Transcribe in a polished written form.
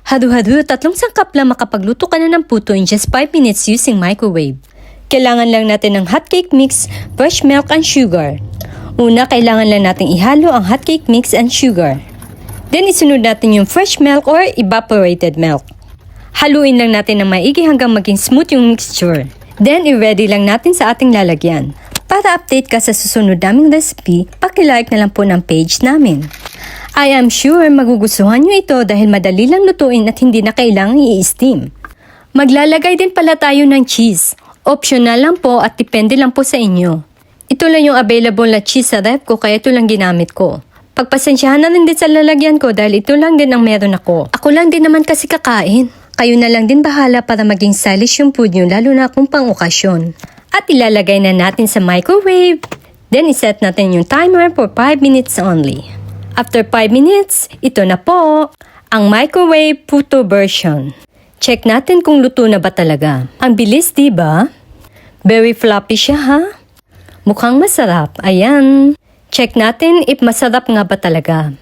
Hadu-hadu, 3 sangkap lang makapagluto ka na ng puto in just 5 minutes using microwave. Kailangan lang natin ng hot cake mix, fresh milk and sugar. Una, kailangan lang natin ihalo ang hot cake mix and sugar. Then isunod natin yung fresh milk or evaporated milk. Haluin lang natin ng maigi hanggang maging smooth yung mixture. Then i-ready lang natin sa ating lalagyan. Para update ka sa susunod naming recipe, paki-like na lang po ng page namin. I am sure magugustuhan nyo ito dahil madali lang lutuin at hindi na kailangang i-steam. Maglalagay din pala tayo ng cheese. Optional lang po at depende lang po sa inyo. Ito lang yung available na cheese sa ref ko kaya ito lang ginamit ko. Pagpasensyahan na rin din sa lalagyan ko dahil ito lang din ang meron ako. Ako lang din naman kasi kakain. Kayo na lang din bahala para maging stylish yung food nyo lalo na kung pang okasyon. At ilalagay na natin sa microwave. Then iset natin yung timer for 5 minutes only. After 5 minutes, ito na po, ang microwave puto version. Check natin kung luto na ba talaga. Ang bilis, diba? Very floppy siya, ha? Mukhang masarap. Ayan. Check natin if masarap nga ba talaga.